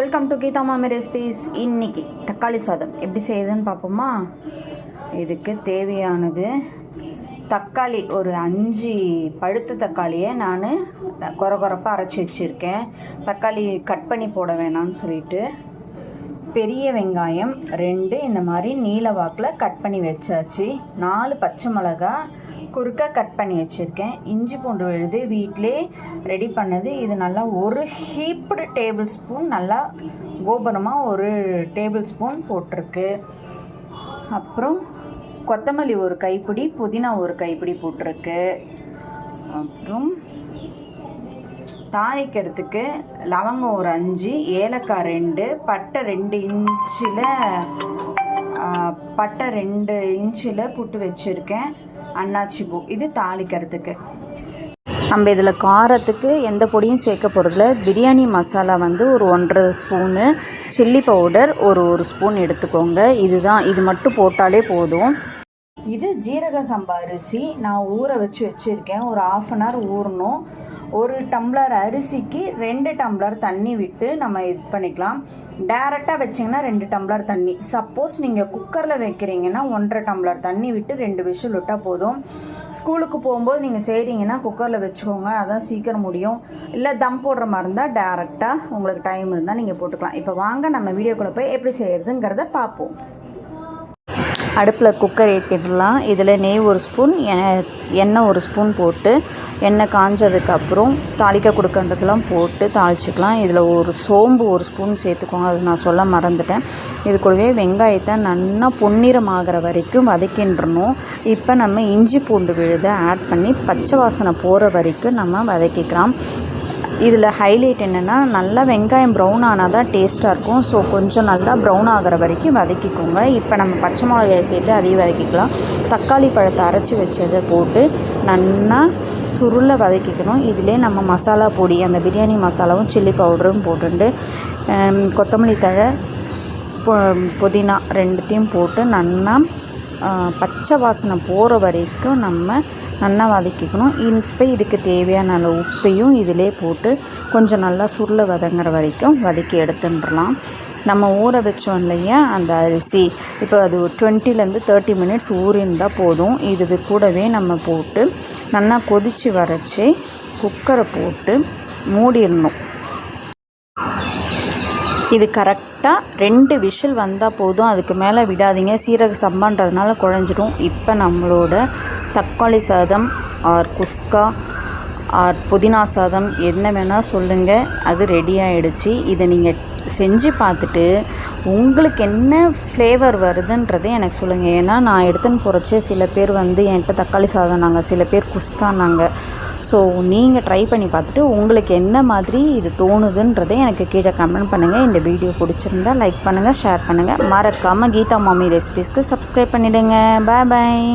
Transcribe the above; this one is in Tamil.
வெல்கம் டு கீதா மாமி ரெசிபீஸ். இன்னைக்கு தக்காளி சாதம் எப்படி செய்யுதுன்னு பார்ப்போமா. இதுக்கு தேவையானது தக்காளி ஒரு 5 பழுத்த தக்காளியை நான் கொரப்பாக அரைச்சி வச்சுருக்கேன். தக்காளி கட் பண்ணி போட வேணாம்னு சொல்லிட்டு பெரிய வெங்காயம் 2 இந்த மாதிரி நீல வாக்கில் கட் பண்ணி வச்சாச்சு. 4 பச்சை மிளகா குறுக்க கட் பண்ணி வச்சுருக்கேன். இஞ்சி பூண்டு விழுது வீட்டிலே ரெடி பண்ணது. இது நல்லா ஒரு ஹீப்டு டேபிள் ஸ்பூன், நல்லா கோபுரமாக ஒரு டேபிள் ஸ்பூன் போட்டிருக்கு. அப்புறம் கொத்தமல்லி ஒரு கைப்பிடி, புதினா ஒரு கைப்பிடி போட்டிருக்கு. அப்புறம் தாளிக்கிறதுக்கு லவங்கம் ஒரு 5, ஏலக்காய் 2, பட்டை 2 இன்ச்சில் புட்டு வச்சுருக்கேன். அன்னாச்சி பூ இது தாளிக்கிறதுக்கு. நம்ம இதில் காரத்துக்கு எந்த பொடியும் சேர்க்க போகிறதில்ல. பிரியாணி மசாலா ஒரு 1.5 ஸ்பூனு, சில்லி பவுடர் ஒரு ஸ்பூன் எடுத்துக்கோங்க. இது மட்டும் போட்டாலே போதும். இது ஜீரக சம்பா அரிசி நான் ஊற வச்சுருக்கேன். ஒரு 1/2 அன் ஹவர் ஊறணும். 1 டம்ளர் அரிசிக்கு 2 டம்ளர் தண்ணி விட்டு நம்ம இது பண்ணிக்கலாம். டேரெக்டாக வச்சிங்கன்னா 2 டம்ளர் தண்ணி. சப்போஸ் நீங்கள் குக்கரில் வைக்கிறீங்கன்னா 1.5 டம்ளர் தண்ணி விட்டு 2 விசில் விட்டால் போதும். ஸ்கூலுக்கு போகும்போது நீங்கள் செய்கிறீங்கன்னா குக்கரில் வச்சுக்கோங்க, அதான் சீக்கிரம் முடியும். இல்லை தம் போடுற மாதிரி இருந்தால் டேரெக்டாக உங்களுக்கு டைம் இருந்தால் நீங்கள் போட்டுக்கலாம். இப்போ வாங்க நம்ம வீடியோக்குள்ளே போய் எப்படி செய்கிறதுங்கிறத பார்ப்போம். அடுப்பில் குக்கர் ஏற்றிடலாம். இதில் நெய் 1 ஸ்பூன், எண்ணெய் 1 ஸ்பூன் போட்டு எண்ணெய் காஞ்சதுக்கப்புறம் தாளிக்க கொடுக்கன்றதெல்லாம் போட்டு தாளிச்சிக்கலாம். இதில் ஒரு சோம்பு 1 ஸ்பூன் சேர்த்துக்கோங்க, அது நான் சொல்ல மறந்துட்டேன். இது கூடவே வெங்காயத்தை நல்லா பொன்னிறம் ஆகிற வரைக்கும் வதக்கின்றணும். இப்போ நம்ம இஞ்சி பூண்டு விழுதை ஆட் பண்ணி பச்சை வாசனை போகிற வரைக்கும் நம்ம வதக்கிக்கலாம். இதில் ஹைலைட் என்னென்னா நல்லா வெங்காயம் ப்ரௌன் ஆனால் தான் டேஸ்ட்டாக இருக்கும். ஸோ கொஞ்சம் நல்லா ப்ரௌன் ஆகிற வரைக்கும் வதக்கிக்கோங்க. இப்போ நம்ம பச்சை மிளகாயை சேர்த்து அதையும் வதக்கிக்கலாம். தக்காளி பழத்தை அரைச்சி வச்சதை போட்டு நல்லா சுருளை வதக்கிக்கணும். இதிலே நம்ம மசாலா பொடி, அந்த பிரியாணி மசாலாவும் சில்லி பவுடரும் போட்டுட்டு கொத்தமல்லி தழை, புதினா 2த்தையும் போட்டு நல்லா பச்சை வாசனை போகிற வரைக்கும் நம்ம நல்லா வதக்கிக்கணும். இப்போ இதுக்கு தேவையான அளவு உப்பையும் இதிலே போட்டு கொஞ்சம் நல்லா சுருளை வதங்குற வரைக்கும் வதக்கி எடுத்துட்டுலாம். நம்ம ஊற வச்சோம் இல்லையா அந்த அரிசி, இப்போ அது 20 to 30 மினிட்ஸ் ஊறிஇருந்தால் போதும். இது கூடவே நம்ம போட்டு நல்லா கொதித்து வரைச்சி குக்கரை போட்டு மூடிடணும். இது கரெக்டாக 2 விசில் வந்தால் போதும், அதுக்கு மேலே விடாதீங்க. சீரக சம்பான்றதுனால குழஞ்சிடும். இப்போ நம்மளோட தக்காளி சாதம் ஆர் குஸ்கா ஆர் புதினா சாதம் என்ன வேணால் சொல்லுங்கள், அது ரெடி ஆகிடுச்சு. இதை நீங்கள் செஞ்சு பார்த்துட்டு உங்களுக்கு என்ன ஃப்ளேவர் வருதுன்றதை எனக்கு சொல்லுங்கள். ஏன்னா நான் எடுத்துன்னு போகிறச்சே சில பேர் என்கிட்ட தக்காளி சாதம் நாங்கள், சில பேர் குஸ்கானாங்க. ஸோ நீங்கள் ட்ரை பண்ணி பார்த்துட்டு உங்களுக்கு என்ன மாதிரி இது தோணுதுன்றதை எனக்கு கீழே கமெண்ட் பண்ணுங்கள். இந்த வீடியோ பிடிச்சிருந்தா லைக் பண்ணுங்கள், ஷேர் பண்ணுங்கள். மறக்காமல் கீதா மாமி ரெசிபீஸ்க்கு சப்ஸ்கிரைப் பண்ணிவிடுங்க. பாய் பாய்.